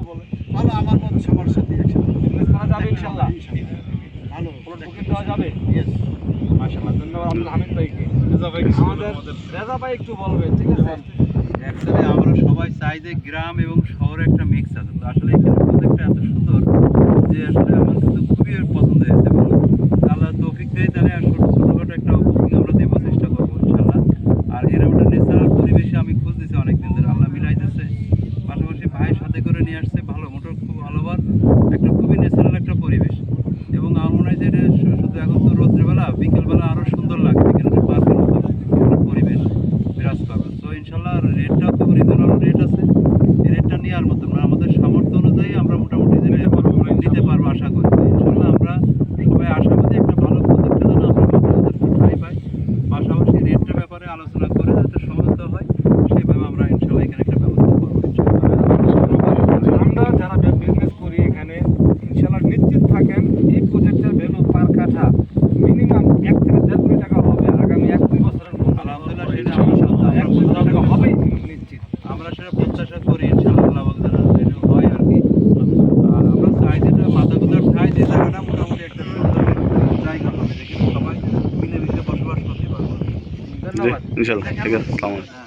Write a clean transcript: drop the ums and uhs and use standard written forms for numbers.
বলে ভালো আমার মত সবার সাথে একসাথে বিজনেস করা যাবে ইনশাআল্লাহ। ভালো প্লট বুকিং দেওয়া যাবে। ইয়েস মাশাআল্লাহ, ধন্যবাদ আব্দুল হামিদ ভাইকে। রেজা ভাই আমাদের রেজা ভাই একটু বলবেন, ঠিক আছে? অ্যাকচুয়ালি আমরা সবাই চাই যে গ্রাম এবং শহরে একটা মিক্স আছে। তো আসলে এখানে প্রজেক্টটা এত সুন্দর যে আসলে আমার কিন্তু খুবই পছন্দ হয়েছে এবং আল্লাহ তৌফিক দেয় তাহলে আর ছোটোখাটো একটা বুকিং আমরা দেওয়ার চেষ্টা করবো ইনশাআল্লাহ। আর এরকম একটা ন্যাচারাল পরিবেশে আমি খোঁজ দিচ্ছি অনেকদিন ধরে, আল্লাহ মিলাইতেছে। পাশাপাশি ভাইয়ের সাথে করে নিয়ে আসছে, ভালো মোটর খুব ভালোবার একটা খুবই ন্যাচারাল একটা পরিবেশ। এবং আমার মনে হয় যে এটা শুধু এখন তো রোদ্রেবেলা, বিকেলবেলা আরও সুন্দর লাগবে, এখানে একটা পার্কের মতো একটা পরিবেশ বিরাজ করবে। তো ইনশাল্লাহ রেটটাও খুব রিজনেবল রেট আছে, এই রেটটা নেওয়ার মতো না, আমাদের সামর্থ্য অনুযায়ী আমরা মোটামুটি দিতে পারবো আশা করি। ইনশাল্লাহ আমরা সবাই আশাবাদী একটা ভালো প্রজেক্টের জন্য আমরা ঠাই পাই। পাশাপাশি রেটটার ব্যাপারে আলোচনা করে যাতে সমঝোত হয় সেইভাবে আমরা ইনশাল্লাহ এখানে একটা ব্যবস্থা করবো ইনশাল্লাহ। আমরা যারা বিজনেস করি এখানে ইনশাআল্লাহ নিশ্চিত থাকেন এই প্রজেক্টের ভ্যালু পার কাঠা মিনিমাম 1 থেকে 1.5 কোটি টাকা হবে আগামী 1-2 বছরের মধ্যে। আলহামদুলিল্লাহ সেটা আমরা সন্তান 1 কোটি টাকা হবেই নিশ্চিত। আমরা সেটা প্রত্যাশা করি ইনশাআল্লাহ, আল্লাহ যেন এটা হয় আর কি। আর আমরা চাই যেটা মাথাগুলোর ঠাই যে জায়গাটা মোটামুটি একটা সুন্দর জায়গা হবে যেখানে সবাই মিলেমিশে বসবাস করতে পারবো। ধন্যবাদ। ইনশাআল্লাহ, ঠিক আছে, আসসালামু আলাইকুম।